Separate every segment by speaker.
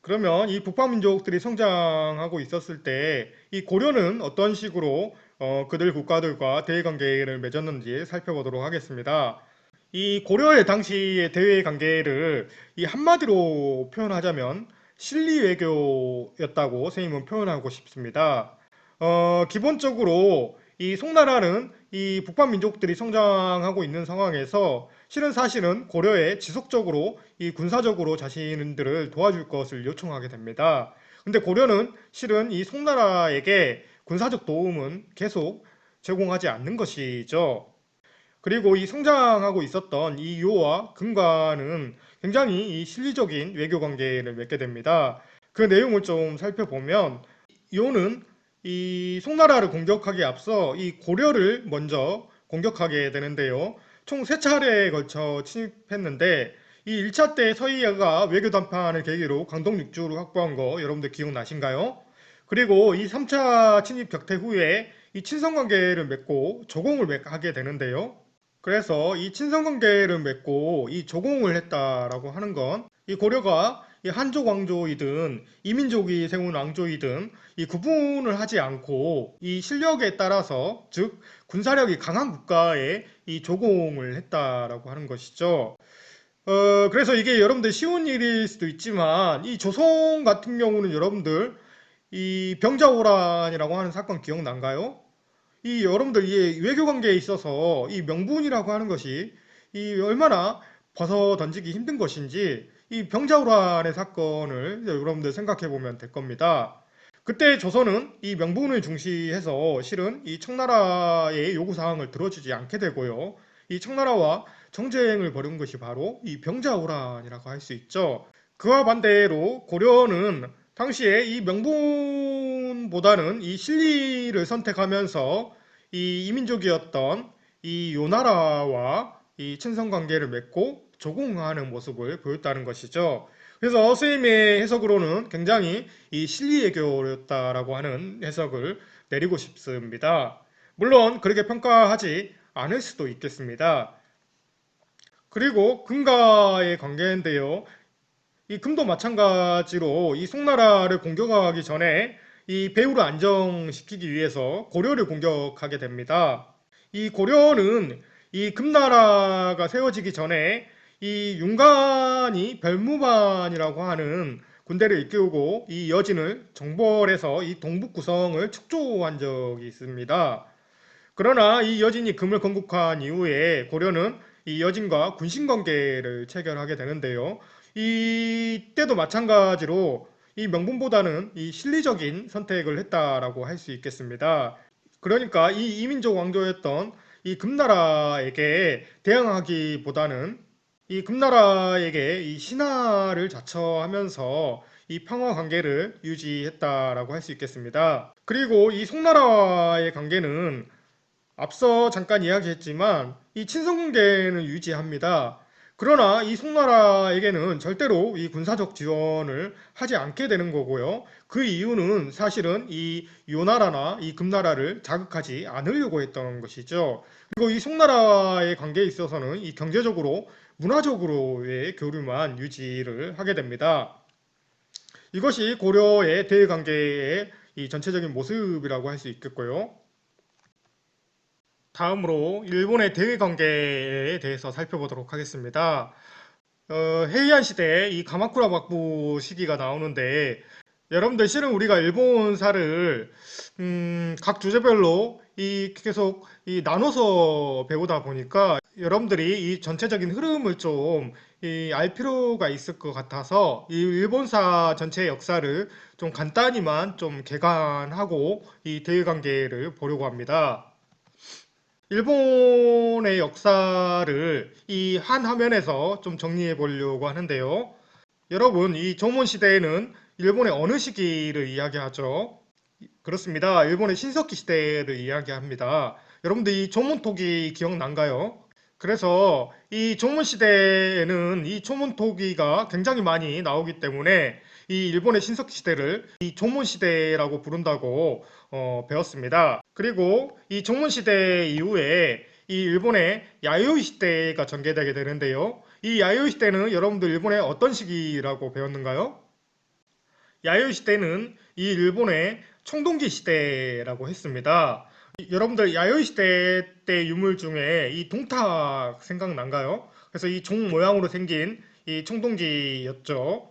Speaker 1: 그러면 이 북방민족들이 성장하고 있었을 때 이 고려는 어떤 식으로 그들 국가들과 대외관계를 맺었는지 살펴보도록 하겠습니다. 이 고려의 당시의 대외관계를 이 한마디로 표현하자면 실리외교였다고 선생님은 표현하고 싶습니다. 기본적으로 이 송나라는 이 북방민족들이 성장하고 있는 상황에서 사실은 고려에 지속적으로 이 군사적으로 자신들을 도와줄 것을 요청하게 됩니다. 근데 고려는 실은 이 송나라에게 군사적 도움은 계속 제공하지 않는 것이죠. 그리고 이 성장하고 있었던 이 요와 금과는 굉장히 이 실리적인 외교 관계를 맺게 됩니다. 그 내용을 좀 살펴보면 요는 이 송나라를 공격하기에 앞서 이 고려를 먼저 공격하게 되는데요. 총 3차례에 걸쳐 침입했는데 이 1차 때 서희가 외교 담판을 계기로 강동 6주를 확보한 거 여러분들 기억나신가요? 그리고 이 3차 침입 격퇴 후에 이 친선 관계를 맺고 조공을 하게 되는데요. 그래서 이 친선 관계를 맺고 이 조공을 했다라고 하는 건 이 고려가 이 한족 왕조이든 이민족이 세운 왕조이든 이 구분을 하지 않고 이 실력에 따라서 즉 군사력이 강한 국가에 이 조공을 했다라고 하는 것이죠. 그래서 이게 여러분들 쉬운 일일 수도 있지만 이 조선 같은 경우는 여러분들 이 병자호란이라고 하는 사건 기억난가요? 이 여러분들 이 외교 관계에 있어서 이 명분이라고 하는 것이 이 얼마나 벗어 던지기 힘든 것인지 이 병자호란의 사건을 여러분들 생각해 보면 될 겁니다. 그때 조선은 이 명분을 중시해서 실은 이 청나라의 요구 사항을 들어주지 않게 되고요. 이 청나라와 정쟁을 벌인 것이 바로 이 병자호란이라고 할 수 있죠. 그와 반대로 고려는 당시에 이 명분보다는 이 실리를 선택하면서 이 이민족이었던 이 요나라와 이 친선 관계를 맺고 조공하는 모습을 보였다는 것이죠. 그래서 스님의 해석으로는 굉장히 이 실리외교였다라고 하는 해석을 내리고 싶습니다. 물론 그렇게 평가하지 않을 수도 있겠습니다. 그리고 금과의 관계인데요. 이 금도 마찬가지로 이 송나라를 공격하기 전에 이 배후를 안정시키기 위해서 고려를 공격하게 됩니다. 이 고려는 이 금나라가 세워지기 전에 이 윤관이 별무반이라고 하는 군대를 이끌고 이 여진을 정벌해서 이 동북 구성을 축조한 적이 있습니다. 그러나 이 여진이 금을 건국한 이후에 고려는 이 여진과 군신 관계를 체결하게 되는데요. 이때도 마찬가지로 이 명분보다는 이 실리적인 선택을 했다라고 할 수 있겠습니다. 그러니까 이 이민족 왕조였던 이 금나라에게 대항하기보다는 이 금나라에게 이 신하를 자처하면서 이 평화 관계를 유지했다라고 할 수 있겠습니다. 그리고 이 송나라와의 관계는 앞서 잠깐 이야기했지만 이 친선관계는 유지합니다. 그러나 이 송나라에게는 절대로 이 군사적 지원을 하지 않게 되는 거고요. 그 이유는 사실은 이 요나라나 이 금나라를 자극하지 않으려고 했던 것이죠. 그리고 이 송나라의 관계에 있어서는 이 경제적으로 문화적으로의 교류만 유지를 하게 됩니다. 이것이 고려의 대외관계의 이 전체적인 모습이라고 할 수 있겠고요. 다음으로 일본의 대외 관계에 대해서 살펴보도록 하겠습니다. 헤이안 시대에 이 가마쿠라 막부 시기가 나오는데 여러분들 실은 우리가 일본사를 각 주제별로 이 계속 이 나눠서 배우다 보니까 여러분들이 이 전체적인 흐름을 좀 알 필요가 있을 것 같아서 이 일본사 전체의 역사를 좀 간단히만 좀 개관하고 이 대외 관계를 보려고 합니다. 일본의 역사를 이 한 화면에서 좀 정리해 보려고 하는데요. 여러분, 이 조문 시대에는 일본의 어느 시기를 이야기하죠? 그렇습니다. 일본의 신석기 시대를 이야기합니다. 여러분들 이 조문토기 기억난가요? 그래서 이 조문 시대에는 이 조문토기가 굉장히 많이 나오기 때문에 이 일본의 신석기 시대를 이 조문 시대라고 부른다고 배웠습니다. 그리고 이 조문 시대 이후에 이 일본의 야요이 시대가 전개되게 되는데요. 이 야요이 시대는 여러분들 일본의 어떤 시기라고 배웠는가요? 야요이 시대는 이 일본의 청동기 시대라고 했습니다. 여러분들 야요이 시대 때 유물 중에 이 동탁 생각난가요? 그래서 이 종 모양으로 생긴 이 청동기였죠.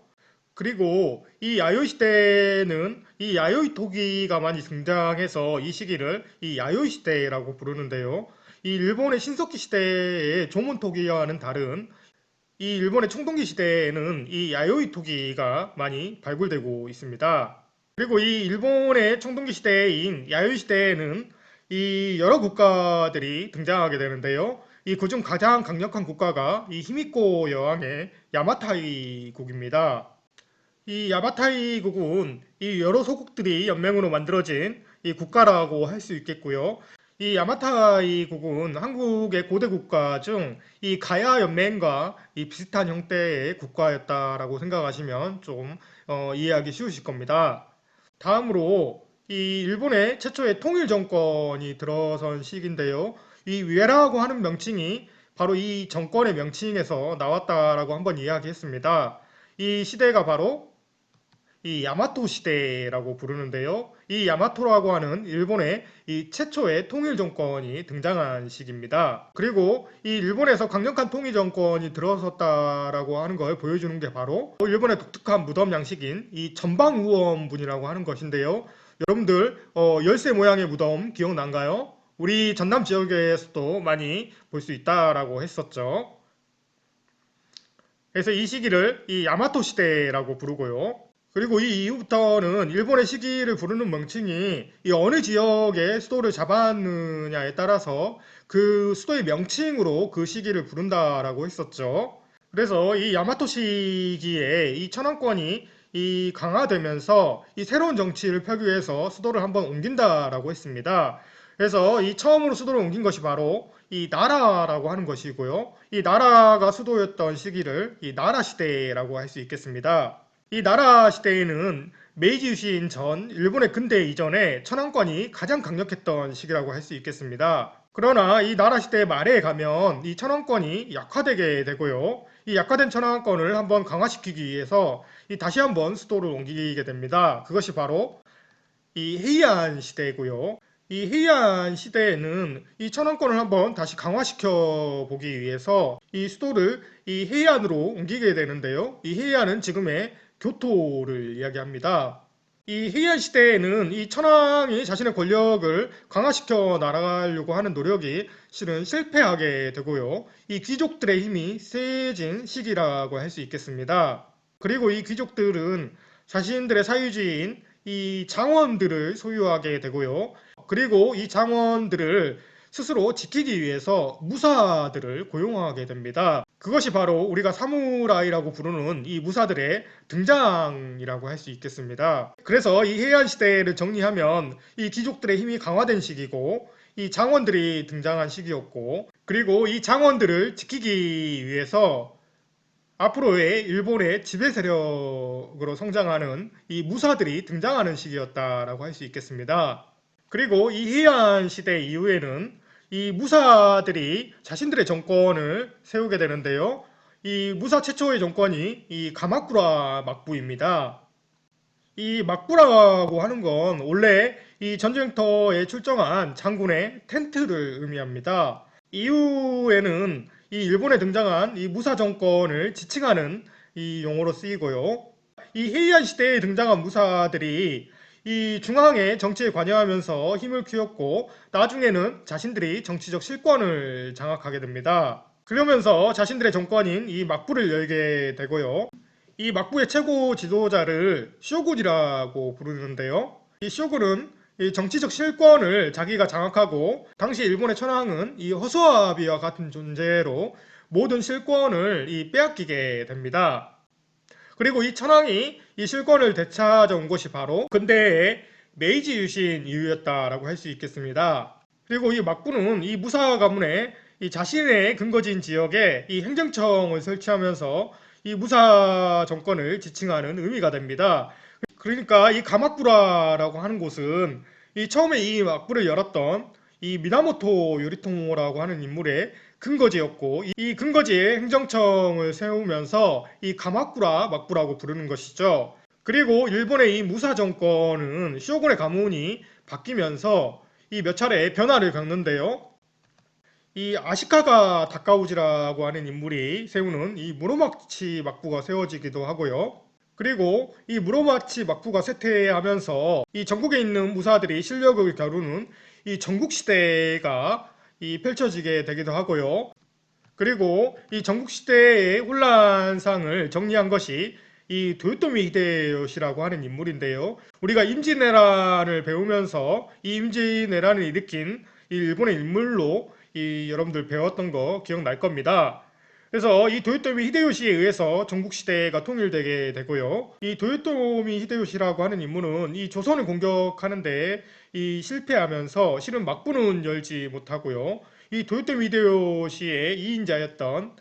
Speaker 1: 그리고 이 야요이 시대는 이 야요이 토기가 많이 등장해서 이 시기를 이 야요이 시대라고 부르는데요. 이 일본의 신석기 시대의 조문 토기와는 다른 이 일본의 청동기 시대에는 이 야요이 토기가 많이 발굴되고 있습니다. 그리고 이 일본의 청동기 시대인 야요이 시대에는 이 여러 국가들이 등장하게 되는데요. 이 그중 가장 강력한 국가가 이 히미코 여왕의 야마타이 국입니다. 이 야마타이 국은 이 여러 소국들이 연맹으로 만들어진 이 국가라고 할 수 있겠고요. 이 야마타이 국은 한국의 고대 국가 중 이 가야 연맹과 이 비슷한 형태의 국가였다라고 생각하시면 좀 이해하기 쉬우실 겁니다. 다음으로 이 일본의 최초의 통일 정권이 들어선 시기인데요. 이 위에라고 하는 명칭이 바로 이 정권의 명칭에서 나왔다라고 한번 이야기했습니다. 이 시대가 바로 이 야마토 시대라고 부르는데요. 이 야마토라고 하는 일본의 이 최초의 통일 정권이 등장한 시기입니다. 그리고 이 일본에서 강력한 통일 정권이 들어섰다라고 하는 걸 보여주는 게 바로 일본의 독특한 무덤 양식인 이 전방우원분이라고 하는 것인데요. 여러분들 열쇠 모양의 무덤 기억난가요? 우리 전남 지역에서도 많이 볼 수 있다라고 했었죠. 그래서 이 시기를 이 야마토 시대라고 부르고요. 그리고 이 이후부터는 일본의 시기를 부르는 명칭이 이 어느 지역의 수도를 잡았느냐에 따라서 그 수도의 명칭으로 그 시기를 부른다라고 했었죠. 그래서 이 야마토 시기에 이 천황권이 이 강화되면서 이 새로운 정치를 펴기 위해서 수도를 한번 옮긴다라고 했습니다. 그래서 이 처음으로 수도를 옮긴 것이 바로 이 나라라고 하는 것이고요. 이 나라가 수도였던 시기를 이 나라 시대라고 할 수 있겠습니다. 이 나라 시대에는 메이지 유신 전 일본의 근대 이전에 천황권이 가장 강력했던 시기라고 할 수 있겠습니다. 그러나 이 나라 시대 말에 가면 이 천황권이 약화되게 되고요. 이 약화된 천황권을 한번 강화시키기 위해서 이 다시 한번 수도를 옮기게 됩니다. 그것이 바로 이 헤이안 시대고요. 이 헤이안 시대에는 이 천황권을 한번 다시 강화시켜 보기 위해서 이 수도를 이 헤이안으로 옮기게 되는데요. 이 헤이안은 지금의 교토를 이야기합니다. 이 헤이안 시대에는 이 천황이 자신의 권력을 강화시켜 나가려고 하는 노력이 실은 실패하게 되고요. 이 귀족들의 힘이 세진 시기라고 할 수 있겠습니다. 그리고 이 귀족들은 자신들의 사유지인 이 장원들을 소유하게 되고요. 그리고 이 장원들을 스스로 지키기 위해서 무사들을 고용하게 됩니다. 그것이 바로 우리가 사무라이라고 부르는 이 무사들의 등장이라고 할 수 있겠습니다. 그래서 이 해안 시대를 정리하면 이 귀족들의 힘이 강화된 시기고 이 장원들이 등장한 시기였고 그리고 이 장원들을 지키기 위해서 앞으로의 일본의 지배 세력으로 성장하는 이 무사들이 등장하는 시기였다라고 할 수 있겠습니다. 그리고 이 헤이안 시대 이후에는 이 무사들이 자신들의 정권을 세우게 되는데요. 이 무사 최초의 정권이 이 가마쿠라 막부입니다. 이 막부라고 하는 건 원래 이 전쟁터에 출정한 장군의 텐트를 의미합니다. 이후에는 이 일본에 등장한 이 무사 정권을 지칭하는 이 용어로 쓰이고요. 이 헤이안 시대에 등장한 무사들이 이 중앙의 정치에 관여하면서 힘을 키웠고 나중에는 자신들이 정치적 실권을 장악하게 됩니다. 그러면서 자신들의 정권인 이 막부를 열게 되고요. 이 막부의 최고 지도자를 쇼군이라고 부르는데요. 이 쇼군은 이 정치적 실권을 자기가 장악하고 당시 일본의 천황은 이 허수아비와 같은 존재로 모든 실권을 이 빼앗기게 됩니다. 그리고 이 천황이 이 실권을 되찾아온 것이 바로 근대의 메이지 유신 이후였다라고 할 수 있겠습니다. 그리고 이 막부는 이 무사 가문에 이 자신의 근거지인 지역에 이 행정청을 설치하면서 이 무사 정권을 지칭하는 의미가 됩니다. 그러니까 이 가마쿠라라고 하는 곳은 이 처음에 이 막부를 열었던 이 미나모토 요리토모라고 하는 인물의 근거지였고 이 근거지에 행정청을 세우면서 이 가마쿠라 막부라고 부르는 것이죠. 그리고 일본의 이 무사 정권은 쇼군의 가문이 바뀌면서 이 몇 차례 변화를 겪는데요. 이 아시카가 다카우지라고 하는 인물이 세우는 이 무로마치 막부가 세워지기도 하고요. 그리고 이 무로마치 막부가 쇠퇴하면서 이 전국에 있는 무사들이 실력을 겨루는 이 전국시대가 이 펼쳐지게 되기도 하고요. 그리고 이 전국시대의 혼란상을 정리한 것이 이 도요토미 히데요시라고 하는 인물인데요. 우리가 임진왜란을 배우면서 이 임진왜란을 일으킨 이 일본의 인물로 이 여러분들 배웠던 거 기억날 겁니다. 그래서 이 도요토미 히데요시에 의해서 전국시대가 통일되게 되고요. 이 도요토미 히데요시라고 하는 인물은 이 조선을 공격하는데 이 실패하면서 실은 막부는 열지 못하고요. 이 도요토미 히데요시의 이인자였던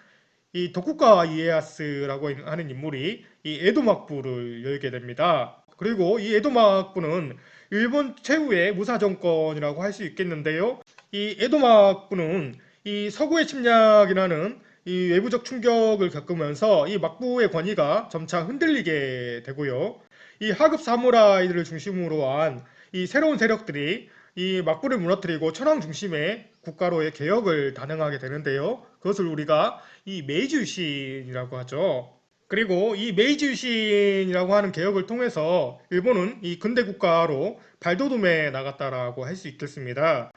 Speaker 1: 이 도쿠가와 이에야스라고 하는 인물이 이 에도 막부를 열게 됩니다. 그리고 이 에도 막부는 일본 최후의 무사 정권이라고 할 수 있겠는데요. 이 에도 막부는 이 서구의 침략이라는 이 외부적 충격을 겪으면서 이 막부의 권위가 점차 흔들리게 되고요. 이 하급 사무라이들을 중심으로 한 이 새로운 세력들이 이 막부를 무너뜨리고 천황 중심의 국가로의 개혁을 단행하게 되는데요. 그것을 우리가 이 메이지 유신이라고 하죠. 그리고 이 메이지 유신이라고 하는 개혁을 통해서 일본은 이 근대 국가로 발돋움해 나갔다라고 할 수 있겠습니다.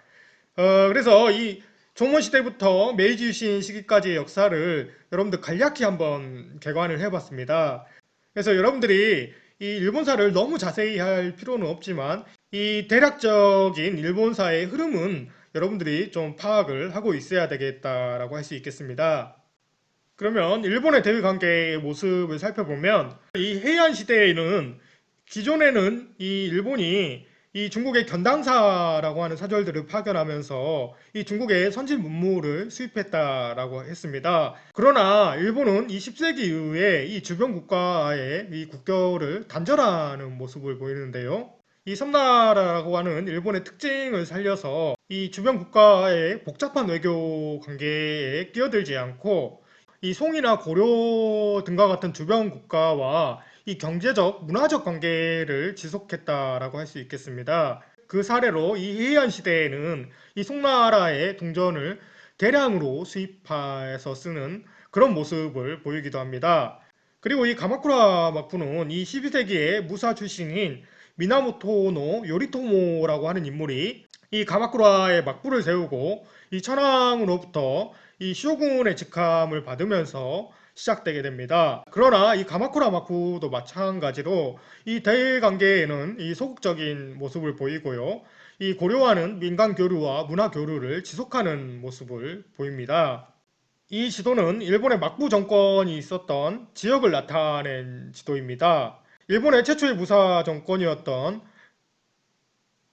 Speaker 1: 그래서 이 조선 시대부터 메이지 유신 시기까지의 역사를 여러분들 간략히 한번 개관을 해봤습니다. 그래서 여러분들이 이 일본사를 너무 자세히 할 필요는 없지만 이 대략적인 일본사의 흐름은 여러분들이 좀 파악을 하고 있어야 되겠다라고 할 수 있겠습니다. 그러면 일본의 대외 관계의 모습을 살펴보면 이 해안 시대에는 기존에는 이 일본이 이 중국의 견당사라고 하는 사절들을 파견하면서 이 중국의 선진 문물을 수입했다라고 했습니다. 그러나 일본은 이 10세기 이후에 이 주변 국가의 이 국교를 단절하는 모습을 보이는데요. 이 섬나라라고 하는 일본의 특징을 살려서 이 주변 국가의 복잡한 외교 관계에 끼어들지 않고 이 송이나 고려 등과 같은 주변 국가와 이 경제적, 문화적 관계를 지속했다라고 할 수 있겠습니다. 그 사례로 이 해안 시대에는 이 송나라의 동전을 대량으로 수입해서 쓰는 그런 모습을 보이기도 합니다. 그리고 이 가마쿠라 막부는 이 12세기의 무사 출신인 미나모토노 요리토모라고 하는 인물이 이 가마쿠라의 막부를 세우고 이 천황으로부터 이 쇼군의 직함을 받으면서 시작되게 됩니다. 그러나 이 가마쿠라 막부도 마찬가지로 이 대일 관계에는 이 소극적인 모습을 보이고요. 이 고려와는 민간 교류와 문화 교류를 지속하는 모습을 보입니다. 이 지도는 일본의 막부 정권이 있었던 지역을 나타낸 지도입니다. 일본의 최초의 무사 정권이었던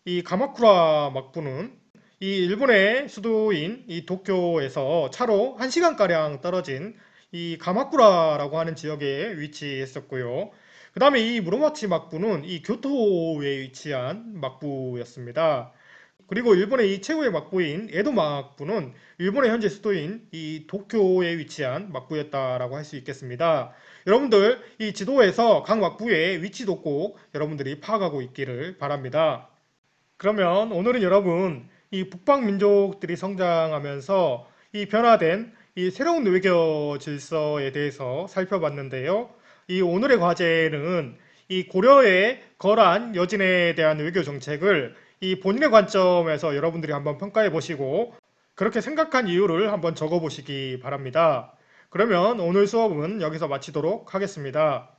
Speaker 1: 이 가마쿠라 막부는 이 일본의 수도인 이 도쿄에서 차로 1시간가량 떨어진 이 가마쿠라라고 하는 지역에 위치했었고요. 그 다음에 이 무로마치 막부는 이 교토에 위치한 막부였습니다. 그리고 일본의 이 최후의 막부인 에도 막부는 일본의 현재 수도인 이 도쿄에 위치한 막부였다라고 할 수 있겠습니다. 여러분들 이 지도에서 각 막부의 위치도 꼭 여러분들이 파악하고 있기를 바랍니다. 그러면 오늘은 여러분 이 북방 민족들이 성장하면서 이 변화된 이 새로운 외교 질서에 대해서 살펴봤는데요. 이 오늘의 과제는 이 고려의 거란 여진에 대한 외교 정책을 이 본인의 관점에서 여러분들이 한번 평가해 보시고 그렇게 생각한 이유를 한번 적어 보시기 바랍니다. 그러면 오늘 수업은 여기서 마치도록 하겠습니다.